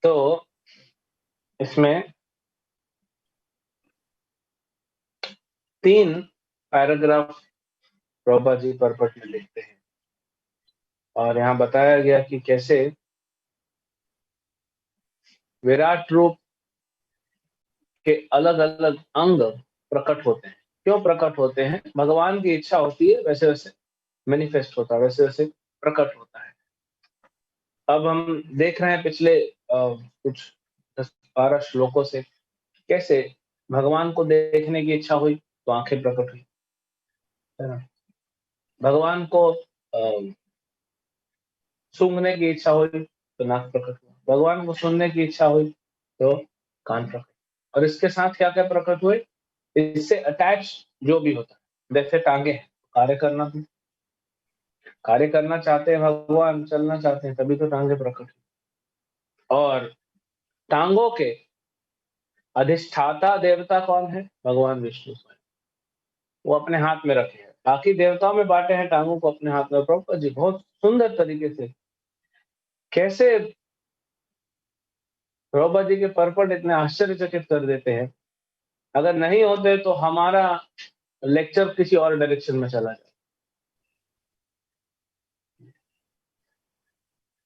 तो इसमें 3 पैराग्राफ प्रभुपाद जी पर्पट में लिखते हैं और यहाँ बताया गया कि कैसे विराट रूप के अलग अलग अंग प्रकट होते हैं। क्यों प्रकट होते हैं? भगवान की इच्छा होती है, वैसे वैसे मैनिफेस्ट होता है, वैसे वैसे प्रकट होता है। अब हम देख रहे हैं पिछले कुछ 10-12 श्लोकों से कैसे भगवान को देखने की इच्छा हुई तो आंखें प्रकट हुई, है ना। भगवान को सूंघने की इच्छा हुई तो नाक प्रकट हुआ, भगवान को सुनने की इच्छा हुई तो कान प्रकट, और इसके साथ क्या क्या प्रकट हुए, इससे अटैच जो भी होता है। जैसे टांगे हैं, कार्य करना चाहते हैं भगवान, चलना चाहते हैं, तभी तो टांगे प्रकट हुई। और टांगों के अधिष्ठाता देवता कौन है? भगवान विष्णु स्वयं। वो अपने हाथ में रखे हैं, बाकी देवताओं में बांटे हैं, टांगों को अपने हाथ में। प्रभुपाद जी बहुत सुंदर तरीके से कैसे प्रभुपाद जी के पर्पट इतने आश्चर्यचकित कर देते हैं। अगर नहीं होते तो हमारा लेक्चर किसी और डायरेक्शन में चला जाए।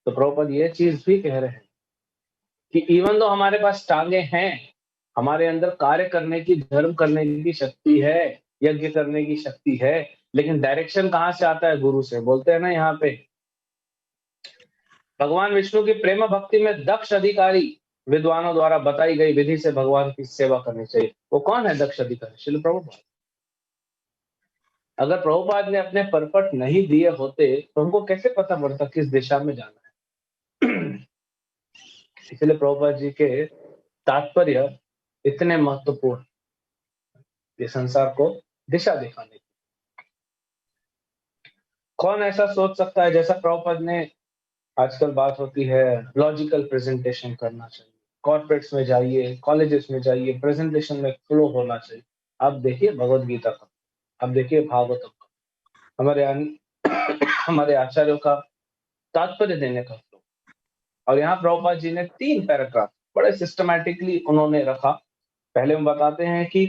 तो प्रभुपाद ये चीज भी कह रहे हैं कि इवन तो हमारे पास टांगे हैं, हमारे अंदर कार्य करने की, धर्म करने की शक्ति है, यज्ञ करने की शक्ति है, लेकिन डायरेक्शन कहाँ से आता है? गुरु से। बोलते हैं ना यहाँ पे, भगवान विष्णु की प्रेम भक्ति में दक्ष अधिकारी विद्वानों द्वारा बताई गई विधि से भगवान की सेवा करनी चाहिए। वो कौन है दक्ष अधिकारी? श्रील प्रभुपाद। अगर प्रभुपाद ने अपने परपट नहीं दिए होते तो हमको कैसे पता पड़ता किस दिशा में जाना है? इसलिए प्रभुपाद जी के तात्पर्य इतने महत्वपूर्ण, ये संसार को दिशा दिखाने की। कौन ऐसा सोच सकता है, जैसा प्रभुपाद ने, आजकल बात होती है लॉजिकल प्रेजेंटेशन करना चाहिए, कॉर्पोरेट्स में जाइए, कॉलेजेस में जाइए, प्रेजेंटेशन में फ्लो होना चाहिए। आप देखिए भगवत गीता का, आप देखिए भागवतम का, हमारे हमारे आचार्यों का तात्पर्य देने का फ्लो। और यहाँ प्रभुपाद जी ने 3 पैराग्राफ बड़े सिस्टमैटिकली उन्होंने रखा। पहले हम बताते हैं कि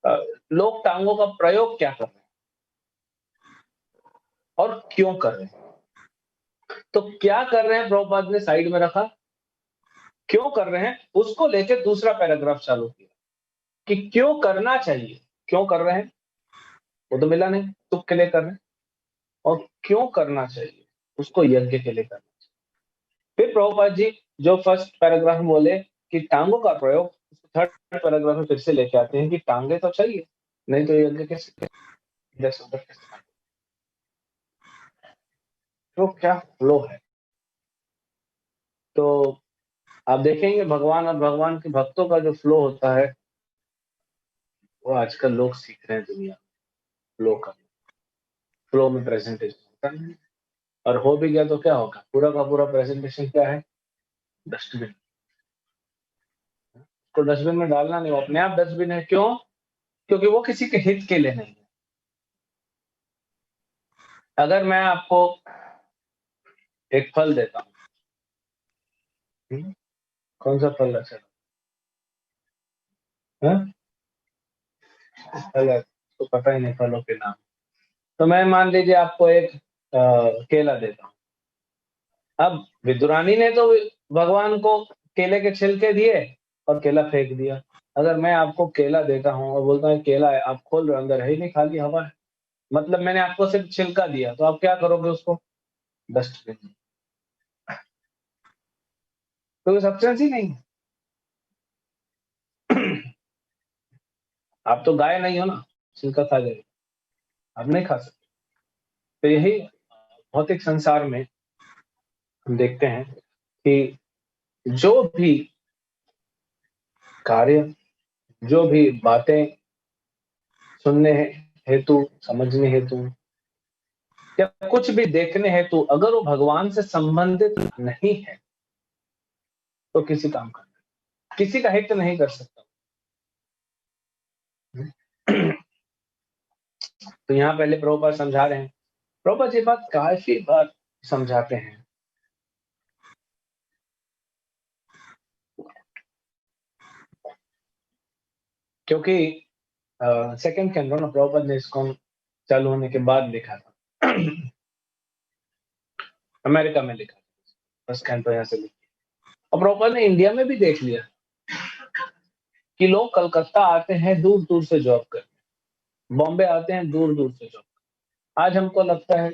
लोग टांगों का प्रयोग क्या कर रहे हैं और क्यों कर रहे हैं। तो क्या कर रहे हैं प्रभुपाद ने साइड में रखा, क्यों कर रहे हैं उसको लेके दूसरा पैराग्राफ चालू किया कि क्यों करना चाहिए। क्यों कर रहे हैं वो तो मिला नहीं, तुक के लिए कर रहे हैं, और क्यों करना चाहिए उसको यज्ञ के लिए करना चाहिए। फिर प्रभुपाद जी जो फर्स्ट पैराग्राफ में बोले कि टांगों का प्रयोग, थर्ड पैराग्राफ में फिर से लेके आते हैं कि टांगे तो चाहिए, नहीं तो यज्ञ कैसे, इधर से उधर कैसे। तो क्या फ्लो है। तो आप देखेंगे भगवान और भगवान के भक्तों का जो फ्लो होता है, वो आजकल लोग सीख रहे हैं दुनिया में फ्लो करना। फ्लो में प्रेजेंटेशन होता नहीं, और हो भी गया तो क्या होगा, पूरा का पूरा प्रेजेंटेशन क्या है? डस्टबिन। तो डस्टबिन में डालना नहीं, वो अपने आप डस्टबिन है। क्यों? क्योंकि वो किसी के हित के लिए नहीं है। अगर मैं आपको एक फल देता हूँ, कौन सा फल अच्छा है? फल है तो पता ही नहीं फलों के नाम। तो मैं मान लीजिए आपको एक केला देता हूँ। अब विदुरानी ने तो भगवान को केले के छिलके दिए और केला फेंक दिया। अगर मैं आपको केला देता हूँ और बोलता हूँ केला है, आप खोल रहे हो, अंदर है ही नहीं, खाली हवा है, मतलब मैंने आपको सिर्फ छिलका दिया, तो आप क्या करोगे उसको? डस्टबिन में। तो सब्सटेंस ही नहीं है। आप तो गाय नहीं हो ना, छिलका खा जाएगा, आप नहीं खा सकते। तो यही भौतिक संसार में हम देखते हैं कि जो भी कार्य, जो भी बातें सुनने हेतु, समझने हेतु, या कुछ भी देखने हेतु, अगर वो भगवान से संबंधित नहीं है तो किसी काम का नहीं, किसी का हित नहीं कर सकता। तो यहाँ पहले प्रभुपाद समझा रहे हैं, प्रभुपाद ये बात काफी बार समझाते हैं क्योंकि सेकंड कैंटो ना प्रभुपाद ने इसको चालू होने के बाद लिखा था। अमेरिका में लिखा, फर्स्ट कैंटो यहाँ से लिखा। और प्रभुपाद ने इंडिया में भी देख लिया कि लोग कलकत्ता आते हैं दूर दूर से जॉब करने, बॉम्बे आते हैं दूर दूर से जॉब। आज हमको लगता है,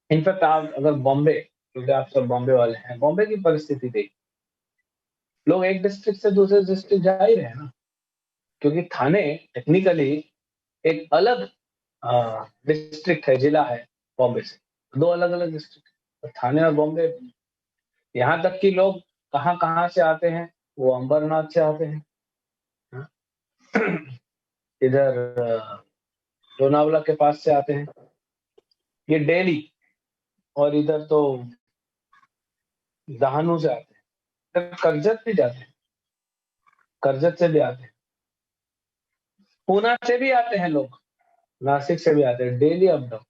इनफैक्ट आप अगर बॉम्बे, क्योंकि आप सब बॉम्बे वाले हैं, बॉम्बे की परिस्थिति देखिए, लोग एक डिस्ट्रिक्ट से दूसरे डिस्ट्रिक्ट जा ही रहे हैं ना, क्योंकि थाने टेक्निकली एक अलग डिस्ट्रिक्ट है, जिला है बॉम्बे से, दो अलग अलग डिस्ट्रिक्ट, तो थाने और बॉम्बे। यहाँ तक कि लोग कहाँ कहाँ से आते हैं, वो अंबरनाथ से आते हैं, हाँ? इधर लोनावला के पास से आते हैं, ये डेली, और इधर तो दहानू से आते हैं, इधर करजत भी जाते हैं, करजत से भी आते हैं, पूना से भी आते हैं लोग, नासिक से भी आते हैं, डेली अप डाउन।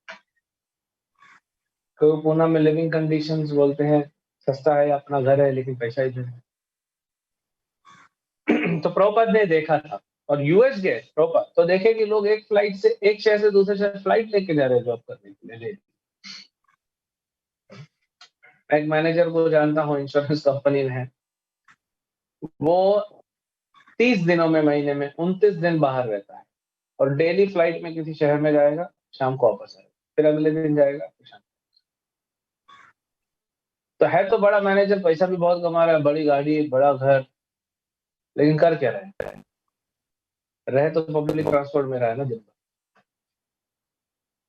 क्योंकि पूना में लिविंग कंडीशंस बोलते हैं सस्ता है, अपना घर है, लेकिन पैसा इधर है। तो प्रभुपाद ने देखा था, और यूएस गए प्रभुपाद तो देखे कि लोग एक फ्लाइट से, एक शहर से दूसरे शहर फ्लाइट लेके जा रहे हैं जॉब करने के लिए। एक मैनेजर को जानता हूँ, इंश्योरेंस कंपनी में है, वो 30 दिनों में, महीने में 29 दिन बाहर रहता है, और डेली फ्लाइट में किसी शहर में जाएगा, शाम को वापस आएगा, फिर अगले दिन जाएगा, फिर शाम। तो है तो बड़ा मैनेजर, पैसा भी बहुत कमा रहा है, बड़ी गाड़ी, बड़ा घर, लेकिन कर क्या रहे हैं? रहे तो पब्लिक ट्रांसपोर्ट में रहा है ना दिन भर।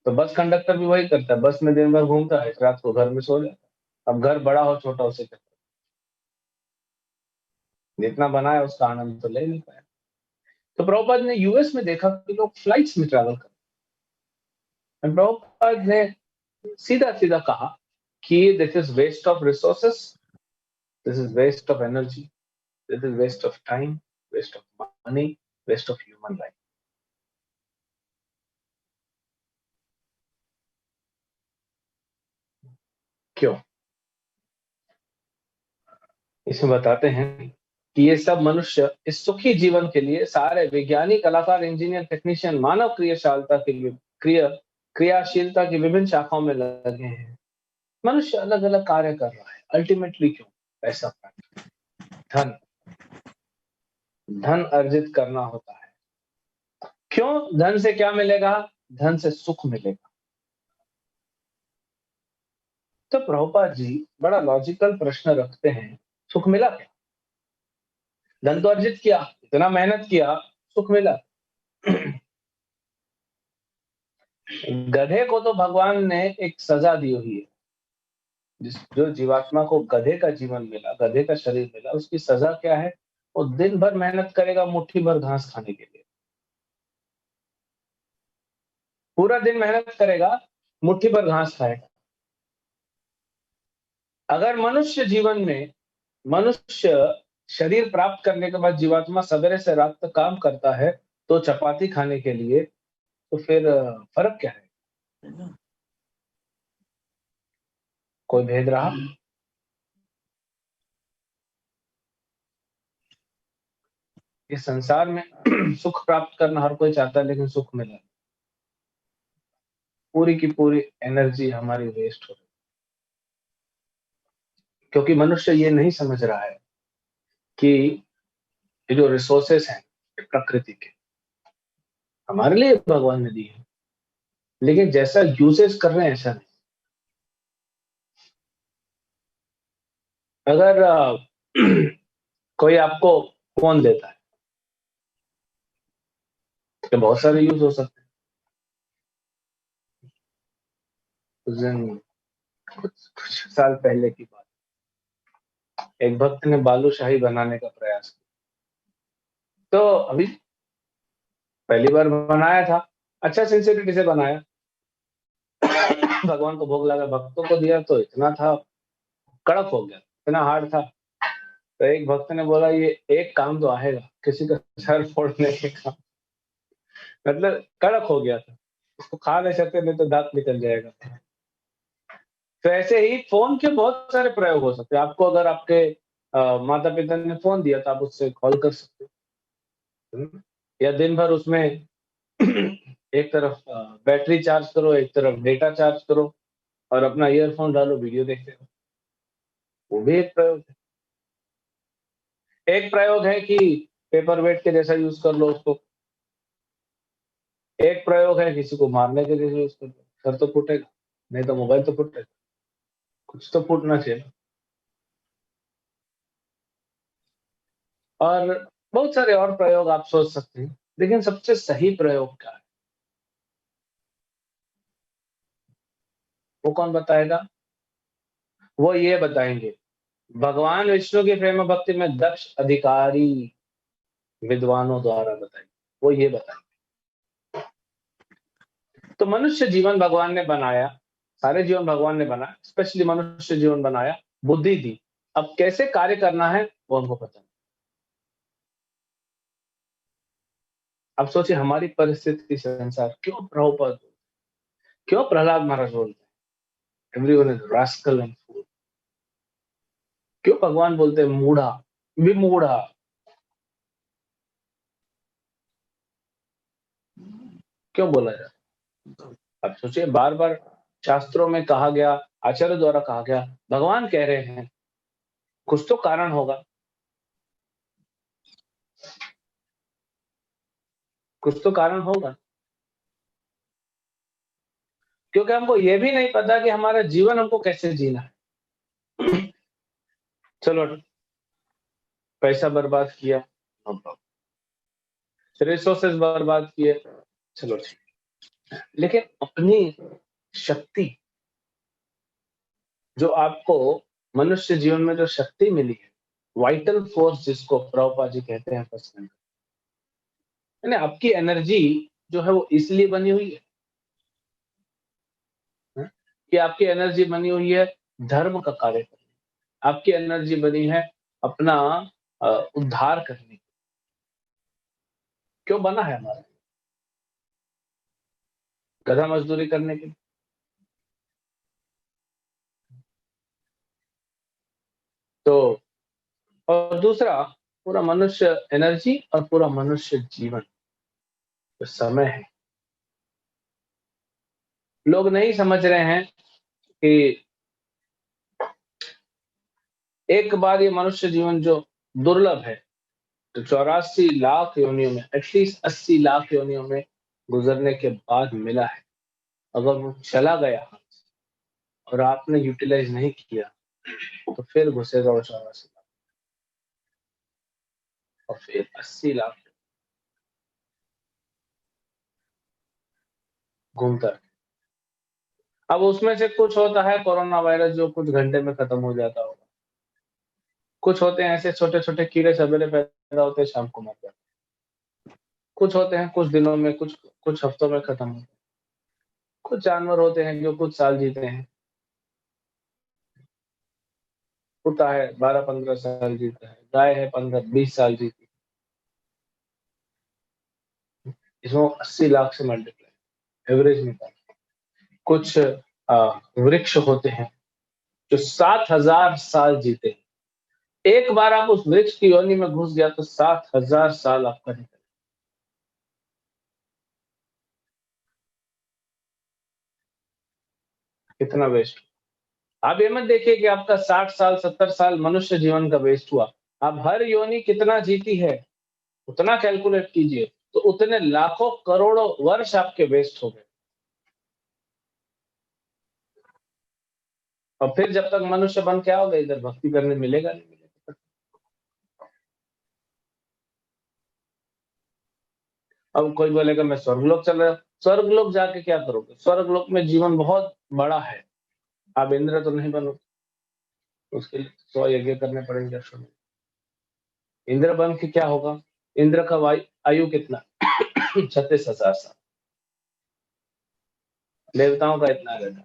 तो बस कंडक्टर भी वही करता है, बस में दिन भर घूमता है, रात को घर में सो जाता है। अब घर बड़ा हो छोटा, उसे करता है, जितना बनाया उसका आनंद तो ले नहीं पाया। तो प्रभुपाद ने यूएस में देखा कि लोग फ्लाइट्स में ट्रैवल करते हैं। प्रभुपाद ने सीधा सीधा कहा कि this is waste of resources, this is waste of energy, this is waste of time, waste of money, waste of human life. क्यों? इसमें बताते हैं कि ये सब मनुष्य इस सुखी जीवन के लिए, सारे वैज्ञानिक, कलाकार, इंजीनियर, टेक्नीशियन, मानव क्रियाशीलता की क्रियाशीलता की विभिन्न शाखाओं में लगे हैं। मनुष्य अलग अलग कार्य कर रहा है, अल्टीमेटली क्यों? पैसा प्राप्त, धन, धन अर्जित करना होता है। क्यों? धन से क्या मिलेगा? धन से सुख मिलेगा। तो प्रभुपाद जी बड़ा लॉजिकल प्रश्न रखते हैं, सुख मिला क्या? धन तो अर्जित किया, इतना मेहनत किया, सुख मिला? गधे को तो भगवान ने एक सजा दी हुई है, जो जीवात्मा को गधे का जीवन मिला, गधे का शरीर मिला, उसकी सजा क्या है? वो दिन भर मेहनत करेगा मुट्ठी भर घास खाने के लिए, पूरा दिन मेहनत करेगा, मुट्ठी भर घास खाएगा। अगर मनुष्य जीवन में, मनुष्य शरीर प्राप्त करने के बाद जीवात्मा सवेरे से रात तक काम करता है, तो चपाती खाने के लिए, तो फिर फर्क क्या है? कोई भेद रहा? इस संसार में सुख प्राप्त करना हर कोई चाहता है, लेकिन सुख मिला, पूरी की पूरी एनर्जी हमारी वेस्ट हो रही, क्योंकि मनुष्य ये नहीं समझ रहा है कि ये जो रिसोर्सेस हैं प्रकृति के, हमारे लिए भगवान ने दी है, लेकिन जैसा यूजेस कर रहे हैं ऐसा नहीं। अगर कोई आपको फोन देता है, तो बहुत सारे यूज हो सकते हैं। उस दिन कुछ साल पहले की बात, एक भक्त ने बालूशाही बनाने का प्रयास किया, तो अभी पहली बार बनाया था, अच्छा सिंसियरिटी से बनाया, भगवान को भोग लगा, भक्तों को दिया, तो इतना था, कड़क हो गया, इतना हार्ड था। तो एक भक्त ने बोला, ये एक काम तो आएगा, किसी का सर फोड़ने के काम, मतलब कड़क हो गया था, उसको खा नहीं सकते, नहीं तो दांत निकल जाएगा। तो ऐसे ही फोन के बहुत सारे प्रयोग हो सकते हैं। आपको अगर आपके माता पिता ने फोन दिया, तो आप उससे कॉल कर सकते हो, या दिन भर उसमें एक तरफ बैटरी चार्ज करो, एक तरफ डेटा चार्ज करो और अपना ईयरफ़ोन डालो, वीडियो देखते रहो। वो भी एक प्रयोग है। एक प्रयोग है कि पेपर वेट के जैसा यूज़ कर लो उसको। एक प्रयोग है किसी को मारने के जैसा यूज़ कर लो। सर तो फूटेगा, नहीं तो मोबाइल तो फूटेगा। कुछ तो फूटना चाहिए ना। और बहुत सारे और प्रयोग आप सोच सकते हैं, लेकिन सबसे सही प्रयोग क्या है? वो कौन बताएगा? वो ये बताएँगे, भगवान विष्णु की प्रेम भक्ति में दक्ष अधिकारी विद्वानों द्वारा बताई। वो ये बताएँ। तो मनुष्य जीवन भगवान ने बनाया, सारे जीवन भगवान ने बनाया, स्पेशली मनुष्य जीवन बनाया, बुद्धि दी। अब कैसे कार्य करना है, वो हमको पता नहीं। अब सोचिए हमारी परिस्थिति से अनुसार क्यों प्रभुपद, क्यों प्रहलाद महाराज बोलते हैं, एवरीवन इज रास्कल एंड फूल। क्यों भगवान बोलते हैं मूढ़ा, विमूढ़ा? क्यों बोला जाता है? अब सोचिए बार-बार शास्त्रों में कहा गया, आचार्य द्वारा कहा गया, भगवान कह रहे हैं, कुछ तो कारण होगा, कुछ तो कारण होगा। क्योंकि हमको ये भी नहीं पता कि हमारा जीवन हमको कैसे जीना है। चलो पैसा बर्बाद किया, नो प्रॉब्लम। रिसोर्सेज बर्बाद किए, चलो ठीक। लेकिन अपनी शक्ति, जो आपको मनुष्य जीवन में जो शक्ति मिली है, वाइटल फोर्स जिसको प्रभुपाद जी कहते हैं पर्सनल, यानी आपकी एनर्जी जो है वो इसलिए बनी हुई है, हैं? कि आपकी एनर्जी बनी हुई है धर्म का कार्य करने, आपकी एनर्जी बनी है अपना उद्धार करने। क्यों बना है हमारा? गधा मजदूरी करने के लिए। तो और दूसरा, पूरा मनुष्य एनर्जी और पूरा मनुष्य जीवन जो समय है, लोग नहीं समझ रहे हैं कि एक बार ये मनुष्य जीवन जो दुर्लभ है, तो 84 लाख योनियों में, एटलीस्ट 80 लाख योनियों में गुजरने के बाद मिला है। अगर वो चला गया और आपने यूटिलाइज नहीं किया, तो फिर घुसेगा वो 84 लाख और फिर 80 लाख घूमता है। अब उसमें से कुछ होता है कोरोना वायरस जो कुछ घंटे में खत्म हो जाता होगा। कुछ होते हैं ऐसे छोटे-छोटे कीड़े सवेरे पैदा होते हैं, शाम को मर जाते हैं। कुछ होते हैं कुछ दिनों में, कुछ कुछ हफ्तों में खत्म होते हैं। कुछ जानवर होते हैं जो कुछ साल जीते हैं। कुत्ता है 12-15 साल जीता है, गाय है 15-20 साल जीती है। इसमें 80 लाख से मल्टीप्लाई एवरेज निकाल। कुछ वृक्ष होते हैं जो 7,000 साल जीते हैं। एक बार आप उस वृक्ष की योनि में घुस गया तो 7,000 साल आपका निकल। कितना वेस्ट। आप ये मत देखिए कि आपका 60 साल 70 साल मनुष्य जीवन का वेस्ट हुआ। आप हर योनि कितना जीती है उतना कैलकुलेट कीजिए, तो उतने लाखों करोड़ों वर्ष आपके वेस्ट हो गए। और फिर जब तक मनुष्य बन के आओगे इधर भक्ति करने मिलेगा नहीं मिलेगा। अब कोई बोलेगा मैं स्वर्गलोक चल रहा, स्वर्गलोक जाके क्या करोगे? स्वर्गलोक में जीवन बहुत बड़ा है, आप इंद्र तो नहीं बनोगे। उसके लिए 100 यज्ञ करने पड़ेंगे अश्वमेध। इंद्र बन के क्या होगा? इंद्र का आयु कितना? 36,000 साल। देवताओं का इतना रहता,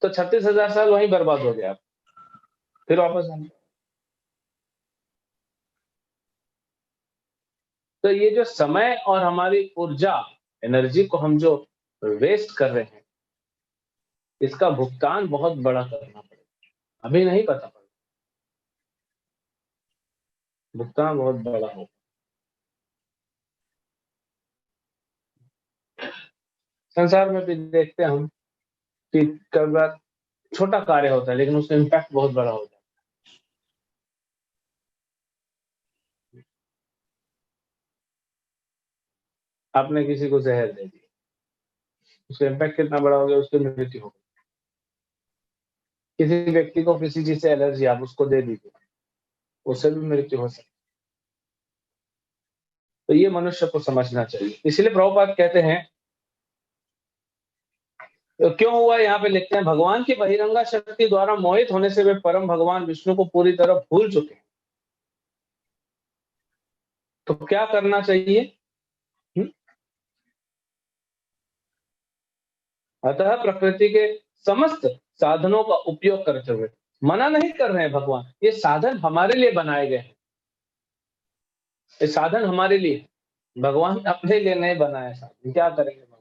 तो 36,000 साल वहीं बर्बाद हो गया। फिर वापस आना। तो ये जो समय और हमारी ऊर्जा, एनर्जी को हम जो वेस्ट कर रहे हैं, इसका भुगतान बहुत बड़ा करना पड़ेगा। अभी नहीं पता पड़ेगा। भुगतान बहुत बड़ा हो। संसार में भी देखते हैं हम कि कई बार छोटा कार्य होता है लेकिन उसका इम्पैक्ट बहुत बड़ा होता है। आपने किसी को ज़हर दे दिया, उसका इम्पैक्ट कितना बड़ा हो गया, उसकी मृत्यु हो गई। किसी व्यक्ति को किसी चीज़ से एलर्जी, आप उसको दे दीजिए, उससे भी मृत्यु हो सकती है। तो ये मनुष्य को समझना चाहिए। इसलिए प्रभुपाद कहते हैं, तो क्यों हुआ यहाँ पे लिखते हैं, भगवान की बहिरंगा शक्ति द्वारा मोहित होने से वे परम भगवान विष्णु को पूरी तरह भूल चुके हैं। तो क्या करना चाहिए? हुँ? अतः प्रकृति के समस्त साधनों का उपयोग करते हुए, मना नहीं कर रहे हैं भगवान, ये साधन हमारे लिए बनाए गए हैं। ये साधन हमारे लिए, भगवान अपने लिए नहीं बनाया साधन, क्या करेंगे भगवान?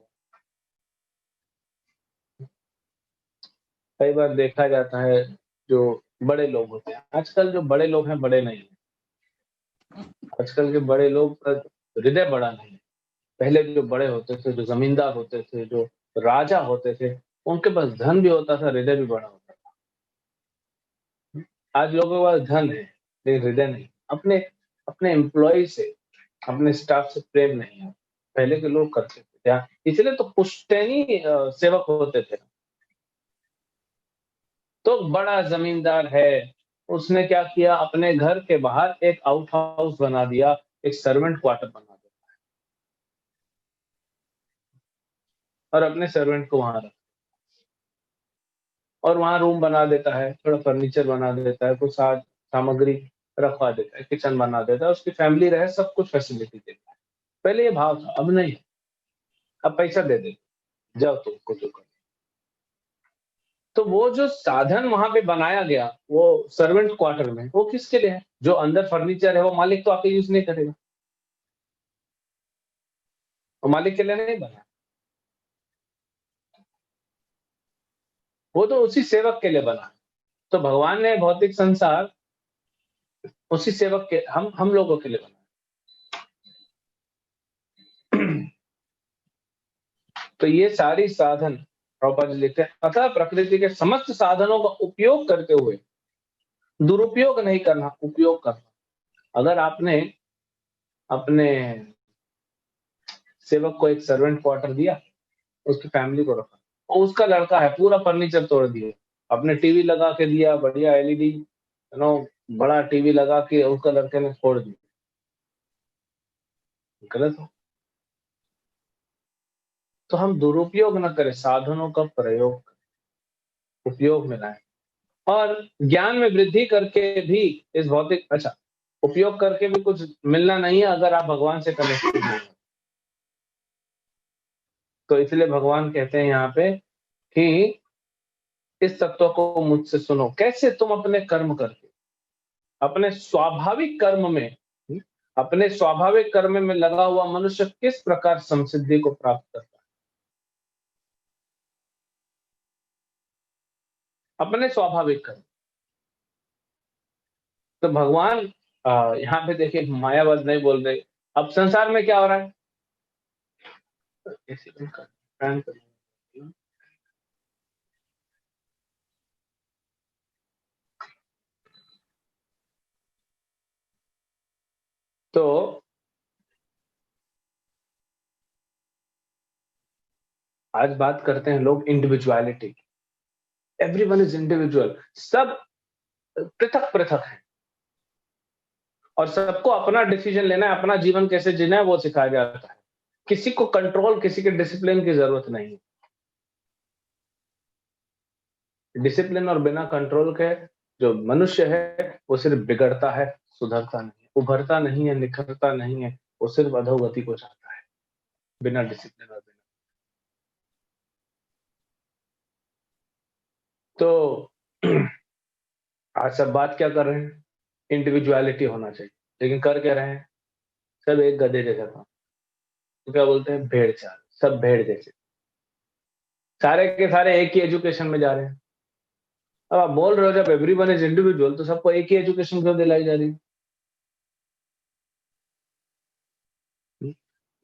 कई बार देखा जाता है, जो बड़े लोग होते हैं, आजकल जो बड़े लोग हैं, बड़े नहीं हैं। आजकल के बड़े लोग का हृदय बड़ा नहीं है। पहले जो बड़े होते थे, जो ज़मींदार होते थे, जो राजा होते थे, उनके पास धन भी होता था, हृदय भी बड़ा होता था। आज लोगों के पास धन है, लेकिन हृदय नहीं। अपने अपने एम्प्लॉयी से, अपने स्टाफ से प्रेम नहीं है। पहले के लोग करते थे क्या? इसलिए तो पुश्तैनी सेवक होते थे। तो बड़ा ज़मींदार है, उसने क्या किया, अपने घर के बाहर एक आउट हाउस बना दिया, एक सर्वेंट क्वार्टर बना दिया और अपने सर्वेंट को वहाँ रखा। और वहाँ रूम बना देता है, थोड़ा फर्नीचर बना देता है, कुछ सामग्री रखवा देता है, किचन बना देता है, उसकी फैमिली रहे, सब कुछ फैसिलिटी देता है। पहले ये भाव था, अब नहीं, अब पैसा दे दे, जाओ तुमको जो करना। तो वो जो साधन वहाँ पे बनाया गया, वो सर्वेंट क्वार्टर में, वो किसके लिए है? जो अंदर फर्नीचर है, वो मालिक तो आके यूज़ नहीं करेगा, वो मालिक के लिए नहीं बना, वो तो उसी सेवक के लिए बना। तो भगवान ने भौतिक संसार उसी सेवक के, हम लोगों के लिए बना। तो ये सारी साधन, प्रभुपाद जी लिखते हैं, अतः प्रकृति के समस्त साधनों का उपयोग करते हुए, दुरुपयोग नहीं करना, उपयोग करना। अगर आपने अपने सेवक को एक सर्वेंट क्वार्टर दिया, उसकी फैमिली को रखा, और उसका लड़का है, पूरा फर्नीचर तोड़ दिया, अपने टीवी लगा के दिया, बढ़िया एलईडी, बड़ा टीवी लगा के उसका लड़के ने फोड़ दिया, गलत हो। तो हम दुरुपयोग ना करें, साधनों का प्रयोग, उपयोग में लाएं। और ज्ञान में वृद्धि करके भी इस भौतिक, अच्छा, उपयोग करके भी कुछ मिलना नहीं है अगर आप भगवान से कनेक्टेड नहीं हो। तो इसलिए भगवान कहते हैं यहाँ पे कि इस तत्व को मुझसे सुनो, कैसे तुम अपने कर्म करके, अपने स्वाभाविक कर्म में, अपने स्वाभाविक कर्म में लगा हुआ मनुष्य किस प्रकार समसिद्धि को प्राप्त करता है, अपने स्वाभाविक कर्म। तो भगवान यहाँ पे देखिए मायावाद नहीं बोल रहे। अब संसार में क्या हो रहा है, ऐसे उनका ध्यान करिए। तो आज बात करते हैं लोग इंडिविजुअलिटी की। एवरीवन इज इंडिविजुअल, सब पृथक पृथक है और सबको अपना डिसीजन लेना है, अपना जीवन कैसे जीना है वो सिखाया जाता है। किसी को कंट्रोल, किसी के डिसिप्लिन की जरूरत नहीं है। डिसिप्लिन और बिना कंट्रोल के जो मनुष्य है वो सिर्फ बिगड़ता है, सुधरता नहीं, उभरता नहीं है, निखरता नहीं है, वो सिर्फ अधोगति को चाहता है, बिना डिसिप्लिन और बिना। तो आज सब बात क्या कर रहे हैं, इंडिविजुअलिटी होना चाहिए, लेकिन कर क्या रहे हैं, सब एक गधे जैसा काम। तो क्या बोलते हैं, भेड़ चाल, सब भेड़ जैसे, सारे के सारे एक ही एजुकेशन में जा रहे हैं। अब आप बोल रहे हो जब एवरीवन इज इंडिविजुअल, तो सबको एक ही एजुकेशन क्यों दिलाई जा रही है?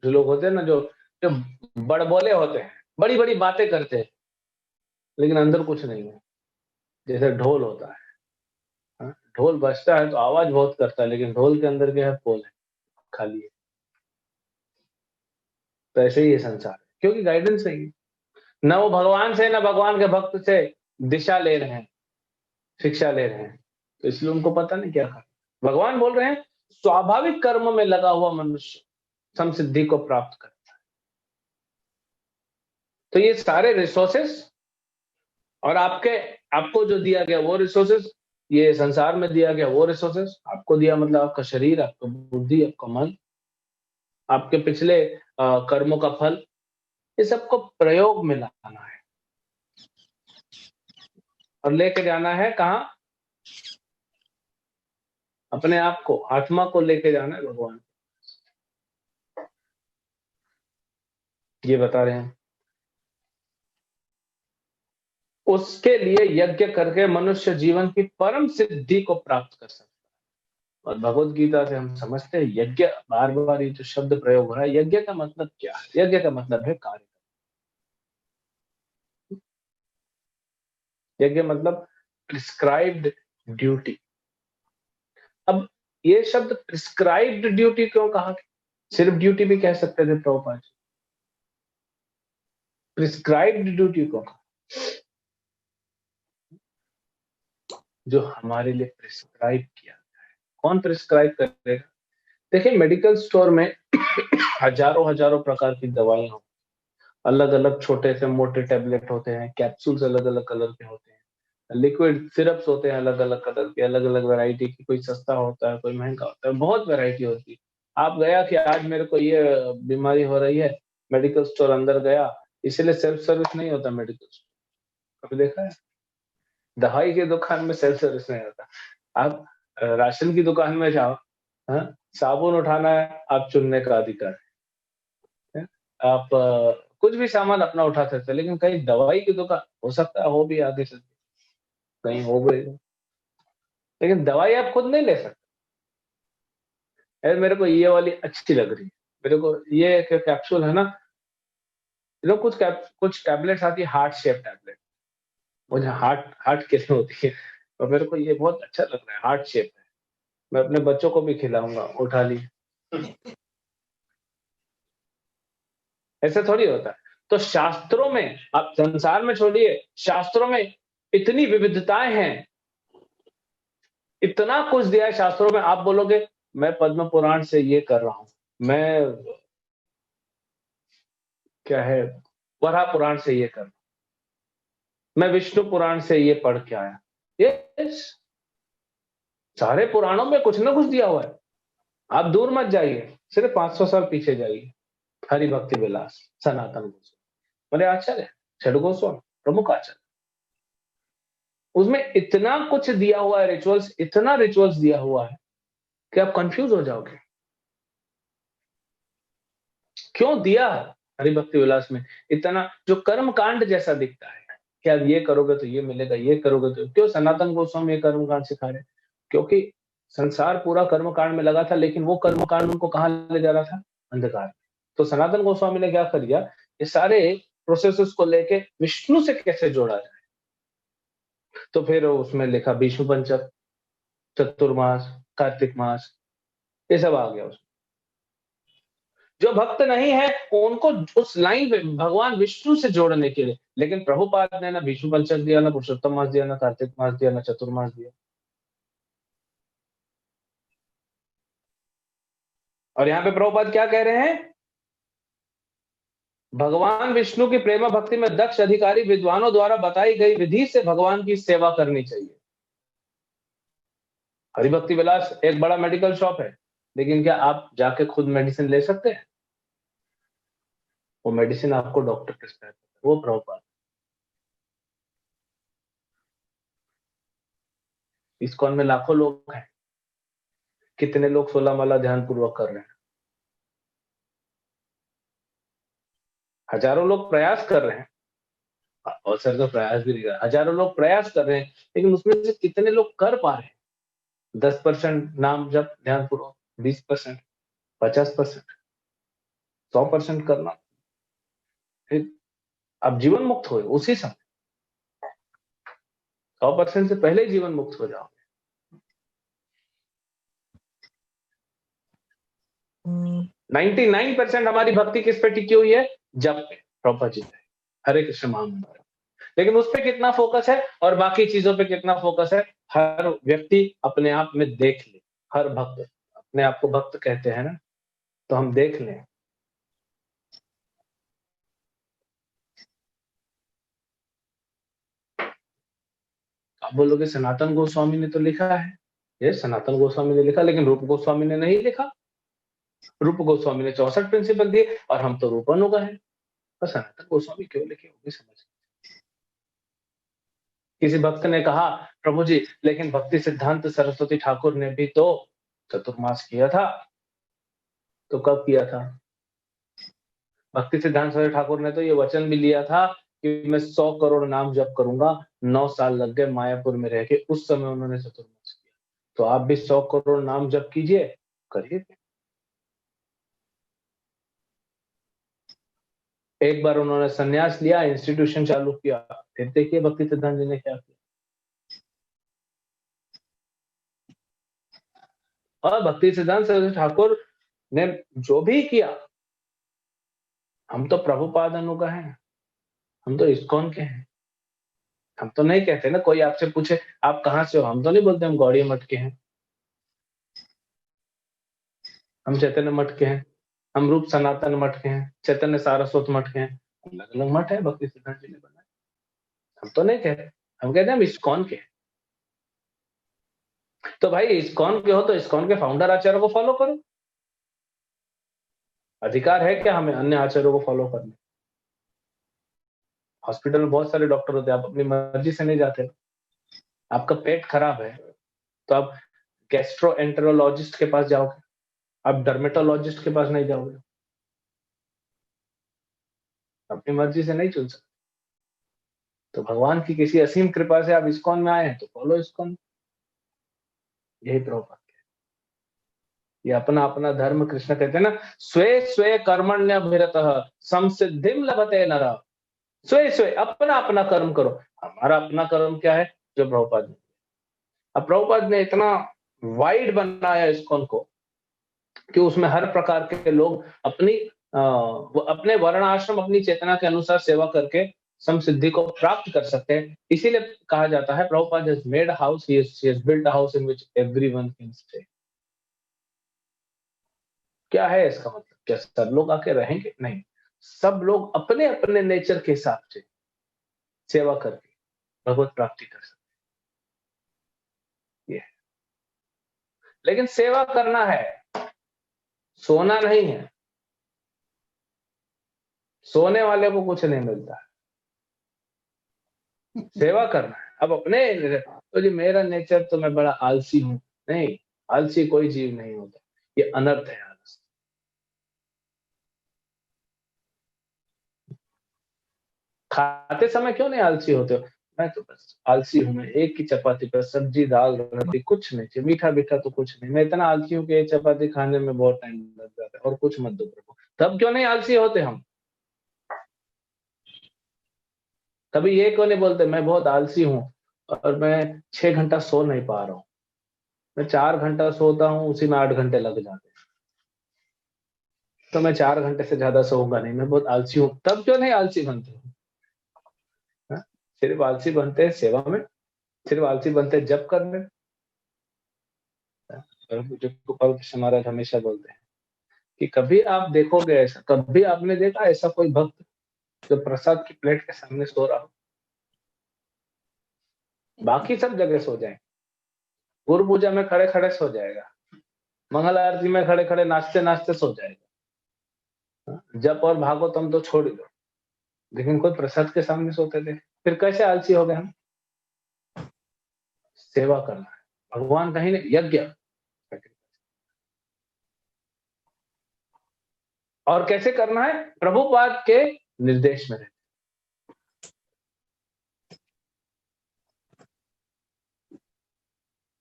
जो लोग होते हैं ना, जो जो बड़बोले होते हैं, बड़ी बड़ी बातें करते हैं, लेकिन अंदर कुछ नहीं है, जैसे ढोल होता है। हाँ? ढोल बजता है तो आवाज बहुत करता है, लेकिन ढोल के अंदर क्या है? पोल है, खाली है। तो ऐसे ही ये संसार है, क्योंकि गाइडेंस नहीं है। न वो भगवान से, न भगवान के भक्त से दिशा ले रहे हैं, शिक्षा ले रहे हैं, तो इसलिए उनको पता नहीं क्या करना। भगवान बोल रहे हैं स्वाभाविक कर्म में लगा हुआ मनुष्य समसिद्धि को प्राप्त करता है। तो ये सारे रिसोर्सेस और आपको जो दिया गया वो रिसोर्सेस, ये संसार में दिया गया वो रिसोर्सेस, आपको दिया मतलब आपका शरीर, आपका बुद्धि, आपका मन, आपके पिछले कर्मों का फल, ये सबको प्रयोग में लाना है और लेके जाना है कहाँ? अपने आप को, आत्मा को लेके जाना है भगवान। ये बता रहे हैं उसके लिए यज्ञ करके मनुष्य जीवन की परम सिद्धि को प्राप्त कर सकता है। और भगवत गीता से हम समझते हैं यज्ञ, बार बार ये जो शब्द प्रयोग हो रहा है, यज्ञ का मतलब क्या है? यज्ञ का मतलब है कार्य। यज्ञ मतलब प्रिस्क्राइब्ड ड्यूटी। अब ये शब्द प्रिस्क्राइब्ड ड्यूटी क्यों कहा? सिर्फ ड्यूटी भी कह सकते थे प्रभुपाद जी, प्रिस्क्राइब्ड ड्यूटी क्यों कहा? जो हमारे लिए प्रिस्क्राइब किया। कौन प्रिस्क्राइब करेगा? देखिए मेडिकल स्टोर में हजारों हजारों प्रकार की दवाइयां, अलग अलग छोटे से मोटे टैबलेट होते हैं, कैप्सूल्स अलग अलग कलर के होते हैं, लिक्विड सिरप्स होते हैं अलग अलग कलर के, अलग अलग वैरायटी की, कोई सस्ता होता है, कोई महंगा होता है, बहुत वैरायटी होती है। आप गया कि आज मेरे को ये बीमारी हो रही है, मेडिकल स्टोर अंदर गया, इसलिए सेल्फ सर्विस नहीं होता मेडिकल स्टोर, कभी देखा है? दवाई की दुकान में सेल्फ सर्विस नहीं होता। आप राशन की दुकान में जाओ, हाँ, साबुन उठाना है, आप चुनने का अधिकार है। आप कुछ भी सामान अपना उठा सकते हैं, लेकिन कहीं दवाई की दुकान, हो सकता है हो भी आगे से कहीं हो गई हो, लेकिन दवाई आप खुद नहीं ले सकते। मेरे को ये वाली अच्छी लग रही है, मेरे को ये कैप्सूल है ना, कुछ टैबलेट्स आती है हार्ट शेप टैबलेट, मुझे हार्ट हार्ट के लिए होती है, और मेरे को ये बहुत अच्छा लग रहा है, हार्ट शेप है। मैं अपने बच्चों को भी खिलाऊंगा, उठा ली। ऐसा थोड़ी होता है। तो शास्त्रों में, आप संसार में छोड़िए, शास्त्रों में इतनी विविधताएं हैं, इतना कुछ दिया है शास्त्रों में। आप बोलोगे मैं पद्म पुराण से ये कर रहा हूं, मैं क्या है, वराह पुराण से ये कर, मैं विष्णु पुराण से ये पढ़ के आया। ये सारे पुराणों में कुछ ना कुछ दिया हुआ है। आप दूर मत जाइए, सिर्फ 500 साल पीछे जाइए, हरि भक्ति विलास, सनातन गोस्वामी, बड़े आचार्य छठ गोस्वामी, प्रमुख आचार्य, उसमें इतना कुछ दिया हुआ है, रिचुअल्स, इतना रिचुअल्स दिया हुआ है कि आप कंफ्यूज हो जाओगे क्यों दिया हरि भक्ति विलास में इतना, जो कर्म कांड जैसा दिखता है कि आप ये करोगे तो ये मिलेगा, ये करोगे तो, क्यों सनातन गोस्वामी ये कर्म कांड सिखा रहे? क्योंकि संसार पूरा कर्म कांड में लगा था, लेकिन वो कर्म कांड उनको कहाँ ले जा रहा था? अंधकार में। तो सनातन गोस्वामी ने क्या कर दिया, ये सारे प्रोसेसेस को लेके विष्णु से कैसे जोड़ा जाए, तो फिर उसमें लिखा विष्णु पंचक, चतुर्मास, कार्तिक मास, ये सब आ गया उसमें। जो भक्त नहीं है उनको उस लाइन पे भगवान विष्णु से जोड़ने के लिए, लेकिन प्रभुपाद ने ना विष्णु पंचक दिया, ना पुरुषोत्तम मास दिया, ना कार्तिक मास दिया, ना चतुर्मास दिया। और यहाँ पे प्रभुपाद क्या कह रहे हैं? भगवान विष्णु की प्रेम भक्ति में दक्ष अधिकारी विद्वानों द्वारा बताई गई विधि से भगवान की सेवा करनी चाहिए। हरिभक्ति विलास एक बड़ा मेडिकल शॉप है, लेकिन क्या आप जाके खुद मेडिसिन ले सकते हैं? वो मेडिसिन आपको डॉक्टर प्रिस्क्राइब करता है, वो प्रभुपाद। इस्कॉन में लाखों लोग हैं, कितने लोग 16 माला ध्यान पूर्वक कर रहे हैं? हजारों लोग प्रयास कर रहे हैं, और सर का प्रयास भी नहीं कर रहा, हजारों लोग प्रयास कर रहे हैं, लेकिन उसमें से कितने लोग कर पा रहे हैं? 10% नाम जब ध्यान पूर्वक, 20%, 50%, 100% करना, फिर आप जीवन मुक्त हुए उसी समय, 100% से पहले ही जीवन मुक्त हो जाओ। 99% हमारी भक्ति किस पे टिकी हुई है? जप पे, प्रभुपाद जी पे, हरे कृष्ण महामंत्र। लेकिन उस पे कितना फोकस है और बाकी चीजों पे कितना फोकस है? हर व्यक्ति अपने आप में देख ले, हर भक्त अपने आप को भक्त कहते हैं ना, तो हम देख लें। आप बोलोगे सनातन गोस्वामी ने तो लिखा है, ये सनातन गोस्वामी ने लिखा, लेकिन रूप गोस्वामी ने नहीं लिखा। रूप गोस्वामी ने 64 प्रिंसिपल दिए और हम तो रूपानुगा है, और सनातन गोस्वामी क्यों लिखे होंगे समझ। किसी भक्त ने कहा प्रभु जी, लेकिन भक्ति सिद्धांत सरस्वती ठाकुर ने भी तो चतुर्मास किया था। तो कब किया था? भक्ति सिद्धांत सरस्वती ठाकुर ने तो ये वचन भी लिया था कि मैं 100 करोड़ नाम जप करूंगा। 9 साल लग गए मायापुर में रह के, उस समय उन्होंने चतुर्मास किया। तो आप भी 100 करोड़ नाम जप कीजिए, करिए। एक बार उन्होंने संन्यास लिया, इंस्टीट्यूशन चालू किया, फिर देखिए भक्ति सिद्धांत जी ने क्या किया। और भक्ति सिद्धांत सरस्वती ठाकुर ने जो भी किया, हम तो प्रभुपाद अनुगा हैं, हम तो इस्कॉन के हैं। हम तो नहीं कहते ना, कोई आपसे पूछे आप कहाँ से हो, हम तो नहीं बोलते हम गौड़िया मठ के हैं, हम चैतन्य मठ के हैं, हम रूप सनातन मठ के हैं, चैतन्य सारस्वत मठ के हैं। अलग अलग मठ है भक्ति सिद्धांत जी ने बनाए। हम तो नहीं कहते, हम कहते हैं हम इस्कॉन के हैं। तो भाई इस्कॉन के हो तो इस्कॉन के फाउंडर आचार्य को फॉलो करो। अधिकार है क्या हमें अन्य आचार्यों को फॉलो करने? हॉस्पिटल में बहुत सारे डॉक्टर होते हैं, आप अपनी मर्जी से नहीं जाते। आपका पेट खराब है तो आप गैस्ट्रोएंटेरोलॉजिस्ट के पास जाओगे, आप डर्मेटोलॉजिस्ट के पास नहीं जाओगे। अपनी मर्जी से नहीं चुन सकते। तो भगवान की किसी असीम कृपा से आप इस्कॉन में आए हैं तो फॉलो इस्कॉन। यही प्रभुपाद है। ये अपना अपना धर्म, कृष्ण कहते हैं ना, स्वे स्वे कर्मण्यभिरतः संसिद्धिम लभते नरः। स्वे स्वे, अपना अपना कर्म करो। हमारा अपना कर्म क्या है? जो प्रभुपाद ने, अब प्रभुपाद ने इतना वाइड बनाया इस्कॉन को कि उसमें हर प्रकार के लोग अपनी वो अपने वर्ण आश्रम, अपनी चेतना के अनुसार सेवा करके समसिद्धि को प्राप्त कर सकते हैं। इसीलिए कहा जाता है Prabhupada has made a house, he has built a house in which everyone can stay. क्या है इसका मतलब? क्या सब लोग आके रहेंगे? नहीं, सब लोग अपने अपने नेचर के हिसाब से सेवा करके भगवत प्राप्ति कर सकते हैं। ये, लेकिन सेवा करना है, सोना नहीं है। सोने वाले को कुछ नहीं मिलता है, सेवा करना है। अब अपने तो जी मेरा नेचर तो मैं बड़ा आलसी हूं, नहीं, आलसी कोई जीव नहीं होता, ये अनर्थ है आलस। खाते समय क्यों नहीं आलसी होते हो? मैं तो बस आलसी हूं, मैं एक ही चपाती पर सब्जी दाल रोटी कुछ नहीं चाहिए, मीठा मीठा तो कुछ नहीं, मैं इतना आलसी हूँ कि एक चपाती खाने में बहुत टाइम लग जाता है और कुछ मत दो प्रभु। तब क्यों नहीं आलसी होते हम? कभी ये क्यों नहीं बोलते मैं बहुत आलसी हूँ और मैं 6 घंटा सो नहीं पा रहा हूँ, मैं 4 घंटा सोता हूँ उसी में 8 घंटे लग जाते हैं, तो मैं 4 घंटे से ज्यादा सोऊंगा नहीं, मैं बहुत आलसी हूँ। तब क्यों नहीं आलसी बनते हो? हाँ? सिर्फ आलसी बनते हैं सेवा में, सिर्फ आलसी बनते हैं जप करने में। और जो गोपाल कृष्ण महाराज हमेशा बोलते हैं कि कभी आप देखोगे ऐसा, कभी आपने देखा ऐसा कोई भक्त जो प्रसाद की प्लेट के सामने सो रहा हो? बाकी सब जगह सो जाए, गुरु पूजा में खड़े खड़े सो जाएगा, मंगल आरती में खड़े खड़े नाचते नाचते सो जाएगा, जप और भागवतम तो छोड़ ही दो, लेकिन कोई प्रसाद के सामने सोते थे। फिर कैसे आलसी हो गए हम? सेवा करना है, भगवान कहीं नहीं, यज्ञ। और कैसे करना है? प्रभुपाद के निर्देश में रहे।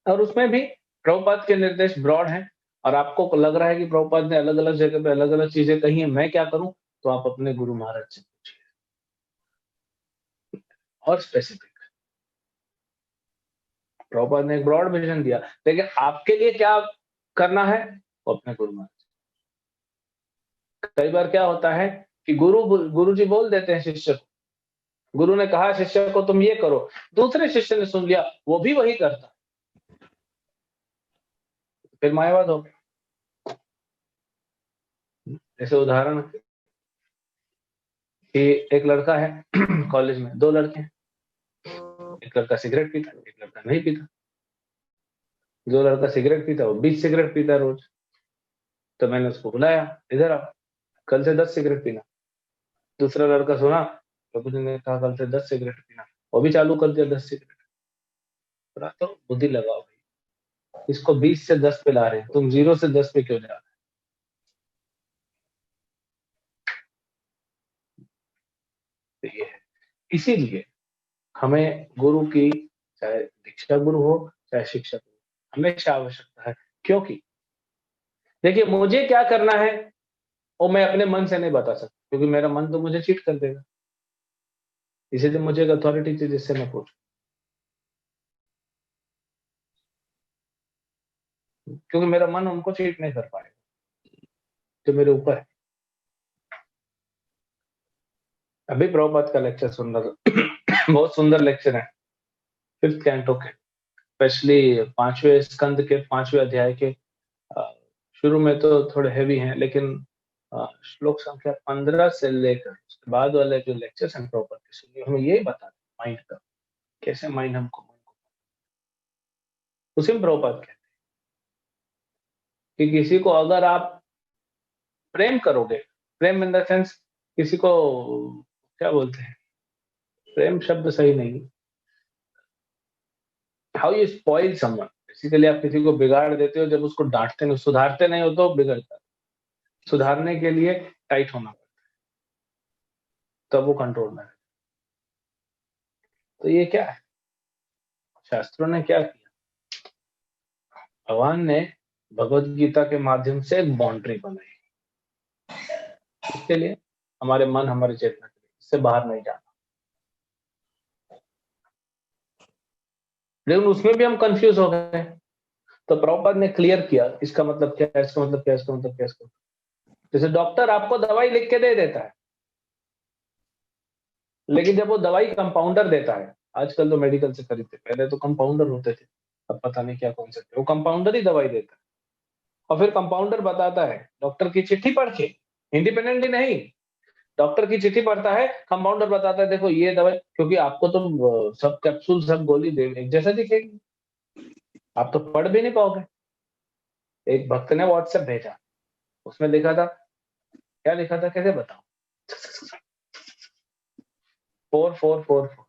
और उसमें भी प्रभुपाद के निर्देश ब्रॉड हैं, और आपको लग रहा है कि प्रभुपाद ने अलग अलग जगह पे अलग अलग चीजें कही है, मैं क्या करूं, तो आप अपने गुरु महाराज से पूछिए और स्पेसिफिक। प्रभुपाद ने एक ब्रॉड विजन दिया, लेकिन आपके लिए क्या करना है वो अपने गुरु महाराज। कई बार क्या होता है कि गुरु जी बोल देते हैं शिष्य को, गुरु ने कहा शिष्य को तुम ये करो, दूसरे शिष्य ने सुन लिया, वो भी वही करता, फिर मायावाद हो गया। जैसे उदाहरण कि एक लड़का है कॉलेज में, दो लड़के हैं, एक लड़का सिगरेट पीता, एक लड़का नहीं पीता। जो लड़का सिगरेट पीता वो 20 सिगरेट पीता रोज। तो मैंने उसको बुलाया, इधर आओ, कल से 10 सिगरेट पीना। दूसरा लड़का सुना, प्रभु जी ने कहा कल से 10 सिगरेट पीना, वो भी चालू कर दिया 10 सिगरेट। बोला तो बुद्धि लगाओ भाई, इसको 20 से 10 पे ला रहे हैं, तुम 0 से 10 पे क्यों जा रहे हो? तो ये है, इसीलिए हमें गुरु की, चाहे दीक्षा गुरु हो चाहे शिक्षक हो, हमेशा आवश्यकता है। क्योंकि देखिए मुझे क्या करना है वो मैं अपने मन से नहीं बता सकता, क्योंकि मेरा मन तो मुझे चीट कर देगा। इसीलिए मुझे एक अथॉरिटी चाहिए जिससे मैं पूछूं, क्योंकि मेरा मन उनको चीट नहीं कर पाएगा जो मेरे ऊपर है। अभी प्रभुपाद का लेक्चर सुन रहा था बहुत सुंदर लेक्चर है, फिफ्थ कैंटो के, स्पेशली 5वें स्कंद के 5वें अध्याय के। अ, शुरू में तो थोड़े हैवी हैं, लेकिन श्लोक संख्या 15 से लेकर उसके बाद वाले जो लेक्चर्स हैं प्रॉपर के, सुनिए, हमें यही बताते हैं माइंड का, कैसे माइंड हमको, उसी में प्रभुपाद कहते हैं कि किसी को अगर आप प्रेम करोगे, प्रेम इन द सेंस, किसी को क्या बोलते हैं, प्रेम शब्द सही नहीं, how you spoil someone, basically आप किसी को बिगाड़ देते हो जब उसको डांटते नहीं, सुधारते नहीं हो तो बिगड़ता है। सुधारने के लिए टाइट होना पड़ता है, तब वो कंट्रोल में है। तो ये क्या है, शास्त्रों ने क्या किया, भगवान ने भगवत गीता के माध्यम से एक बाउंड्री बनाई, इसके लिए हमारे मन हमारी चेतना के लिए, इससे बाहर नहीं जाना। लेकिन उसमें भी हम कंफ्यूज हो गए, तो प्रभुपाद ने क्लियर किया इसका मतलब क्या है, इसका मतलब क्या है, इसका मतलब क्या है, इसका जैसे डॉक्टर आपको दवाई लिख के दे देता है, लेकिन जब वो दवाई कंपाउंडर देता है, आजकल तो मेडिकल से खरीदते, पहले तो कंपाउंडर होते थे, अब पता नहीं क्या कॉन्सेप्ट है, वो कंपाउंडर ही दवाई देता है। और फिर कंपाउंडर बताता है डॉक्टर की चिट्ठी पढ़ के, इंडिपेंडेंटली नहीं, डॉक्टर की चिट्ठी पढ़ता है, कंपाउंडर बताता है देखो ये दवाई, क्योंकि आपको तो सब कैप्सूल सब गोली दे एक जैसा दिखेगी, आप तो पढ़ भी नहीं पाओगे। एक भक्त ने व्हाट्सएप भेजा, उसमें लिखा था, क्या लिखा था कैसे बताऊं, 4444।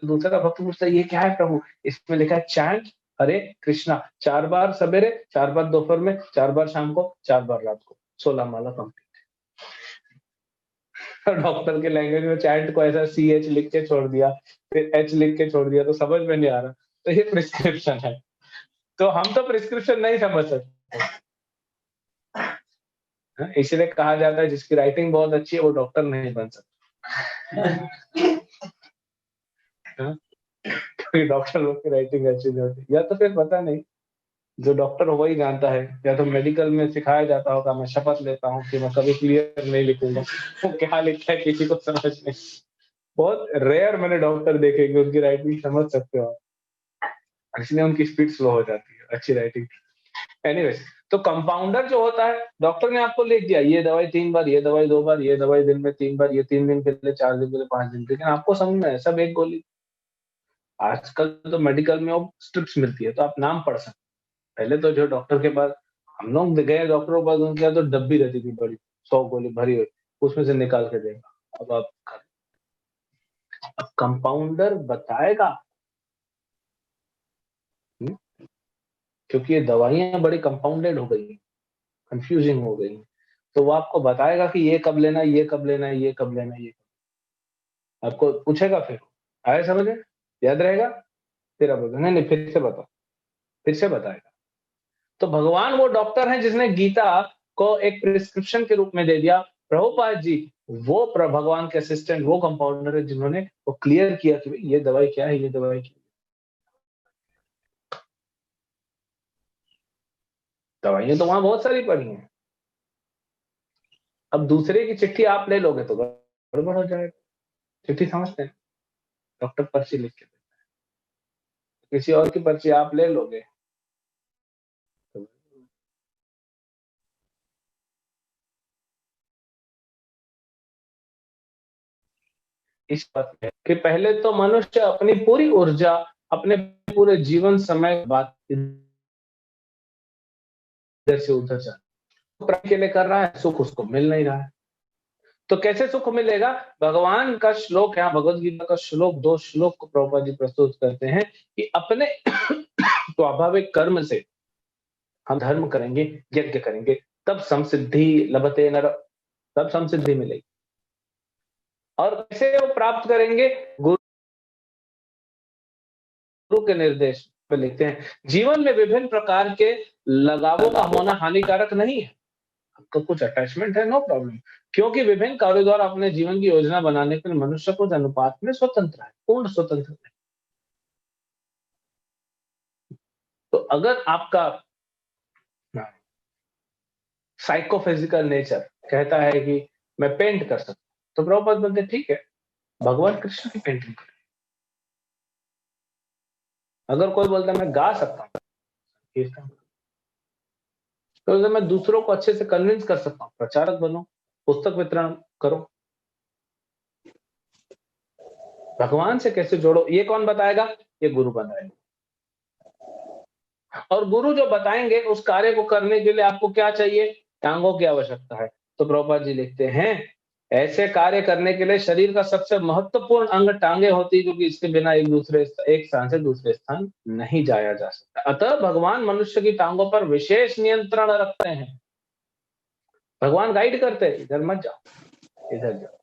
दूसरा भक्त पूछता है ये क्या है प्रभु, इसमें लिखा है चैंट हरे कृष्णा, 4 बार सवेरे, 4 बार दोपहर में, 4 बार शाम को, 4 बार रात को, 16 माला कंप्लीट। डॉक्टर के लैंग्वेज में चैंट को ऐसा CH लिख के छोड़ दिया, फिर H लिख के छोड़ दिया, तो समझ में नहीं आ रहा, तो ये प्रिस्क्रिप्शन है। तो हम तो प्रिस्क्रिप्शन नहीं समझ सकते, इसलिए कहा जाता है जिसकी राइटिंग बहुत अच्छी है वो डॉक्टर नहीं बन सकता। क्योंकि डॉक्टर लोग की राइटिंग अच्छी नहीं होती, या तो फिर पता नहीं, जो डॉक्टर हो वही जानता है, या तो मेडिकल में सिखाया जाता होगा, मैं शपथ लेता हूँ कि मैं कभी क्लियर नहीं लिखूंगा वो क्या लिखा है किसी को समझ नहीं। बहुत रेयर मैंने डॉक्टर देखे कि उनकी राइटिंग समझ सकते हो, इसलिए उनकी स्पीड स्लो हो जाती है अच्छी राइटिंग। एनीवेज, तो कंपाउंडर जो होता है, डॉक्टर ने आपको लिख दिया ये दवाई 3 बार, ये दवाई 2 बार, ये दवाई दिन में 3 बार, ये 3 दिन के लिए, 4 दिन के लिए, 5 दिन, लेकिन आपको समझ में है सब एक गोली। आजकल तो मेडिकल में वो स्ट्रिप्स मिलती है तो आप नाम पढ़ सकते। पहले तो जो डॉक्टर के पास हम लोग गए, डॉक्टरों के पास, उनके यहाँ तो डब्बी रहती थी बड़ी, 100 गोली भरी हुई, उसमें से निकाल के देगा। अब आप, अब कंपाउंडर बताएगा, हम्म, क्योंकि ये दवाइयां बड़ी कंपाउंडेड हो गई, कंफ्यूजिंग हो गई, तो वो आपको बताएगा कि ये कब लेना है, ये कब लेना है, ये कब लेना है, ये आपको पूछेगा, फिर आए समझ में, याद रहेगा, फिर आप बोलोगे नहीं नहीं फिर से बताओ, फिर से बताएगा। तो भगवान वो डॉक्टर हैं जिसने गीता को एक प्रिस्क्रिप्शन के रूप में दे दिया। प्रभुपाद जी वो भगवान के असिस्टेंट, वो कंपाउंडर है जिन्होंने वो क्लियर किया कि भाई ये दवाई क्या है, ये दवाई क्या है। दवाइयां तो वहां बहुत सारी पड़ी हैं। अब दूसरे की चिट्ठी आप ले लोगे तो गड़बड़ हो जाएगा। चिट्ठी समझते हैं, डॉक्टर पर्ची लिख के देता है, किसी और की पर्ची आप ले लोगे तो इस बात है कि पहले तो मनुष्य अपनी पूरी ऊर्जा, अपने पूरे जीवन समय बात इधर से उधर जा के लिए कर रहा है, सुख उसको मिल नहीं रहा है। तो कैसे सुख मिलेगा? भगवान का श्लोक, यहाँ भगवत गीता का श्लोक, 2 श्लोक को प्रभुपाद जी प्रस्तुत करते हैं कि अपने स्वाभाविक कर्म से हम धर्म करेंगे, यज्ञ करेंगे, तब समसिद्धि लभते नर, तब समसिद्धि मिलेगी। और कैसे वो प्राप्त करेंगे? गुरु के निर्देश पे लिखते हैं, जीवन में विभिन्न प्रकार के लगावों का होना हानिकारक नहीं है। आपका कुछ अटैचमेंट है, नो प्रॉब्लम, क्योंकि विभिन्न कार्यों द्वारा अपने जीवन की योजना बनाने के लिए मनुष्य कुछ अनुपात में स्वतंत्र है, पूर्ण स्वतंत्र है। तो अगर आपका साइकोफिजिकल नेचर कहता है कि मैं पेंट कर सकता हूं, तो प्रभुपाद बोलते ठीक है, भगवान कृष्ण की पेंटिंग करें। अगर कोई बोलता है मैं गा सकता हूँ, कीर्तन, तो मैं दूसरों को अच्छे से कन्विंस कर सकता हूँ, प्रचारक बनो, पुस्तक वितरण करो। भगवान से कैसे जोड़ो, ये कौन बताएगा? ये गुरु बताएगा। और गुरु जो बताएंगे उस कार्य को करने के लिए आपको क्या चाहिए? टांगों की आवश्यकता है। तो प्रभुपाद जी लिखते हैं, ऐसे कार्य करने के लिए शरीर का सबसे महत्वपूर्ण अंग टांगे होती है, क्योंकि इसके बिना एक स्थान से दूसरे स्थान नहीं जाया जा सकता। अतः भगवान मनुष्य की टांगों पर विशेष नियंत्रण रखते हैं। भगवान गाइड करते हैं, इधर मत जाओ, इधर जाओ।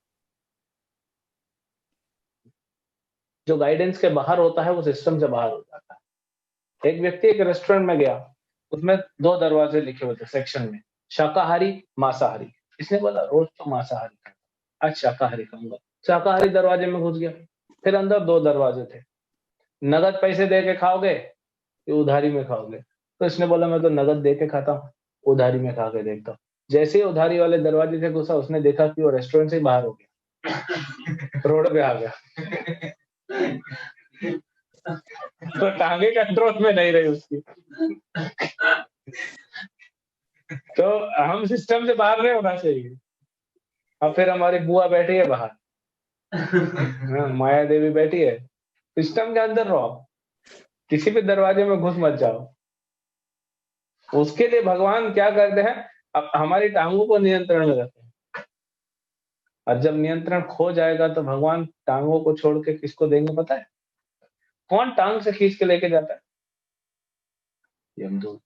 जो गाइडेंस के बाहर होता है वो सिस्टम से बाहर हो जाता है। एक व्यक्ति एक रेस्टोरेंट में गया, उसमें 2 दरवाजे लिखे हुए थे सेक्शन में, शाकाहारी, मांसाहारी। इसने बोला रोज तो मांसाहारी खाऊंगा, आज शाकाहारी खाऊंगा। शाकाहारी दरवाजे में घुस गया। फिर अंदर 2 दरवाजे थे, नगद पैसे दे के खाओगे या उधारी में खाओगे? तो इसने बोला मैं तो नगद दे के खाता हूँ, उधारी में खा के देखता हूँ। जैसे ही उधारी वाले दरवाजे से घुसा, उसने देखा कि वो रेस्टोरेंट से बाहर हो गया, रोड पे आ गया। तो टांगे कंट्रोल में नहीं रही उसकी। तो हम सिस्टम से बाहर नहीं होना चाहिए। अब फिर हमारी बुआ बैठी है बाहर, हाँ, माया देवी बैठी है, सिस्टम के अंदर रहो, किसी भी दरवाजे में घुस मत जाओ। उसके लिए भगवान क्या करते हैं? अब हमारी टांगों को नियंत्रण में रखते हैं। और जब नियंत्रण खो जाएगा तो भगवान टांगों को छोड़ के किसको देंगे पता है? कौन टांग से खींच के लेके जाता है? यमदूत।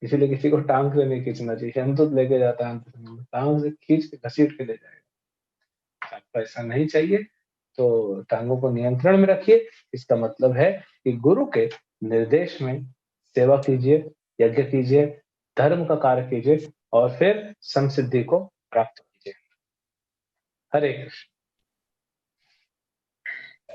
इसीलिए किसी को टांग से नहीं खींचना चाहिए, यमदूत लेके जाता है, टांग से खींच के घसीट के ले जाएगा। आपको ऐसा नहीं चाहिए, तो टांगों को नियंत्रण में रखिए। इसका मतलब है कि गुरु के निर्देश में सेवा कीजिए, यज्ञ कीजिए, धर्म का कार्य कीजिए और फिर समसिद्धि को प्राप्त कीजिए। हरे कृष्ण।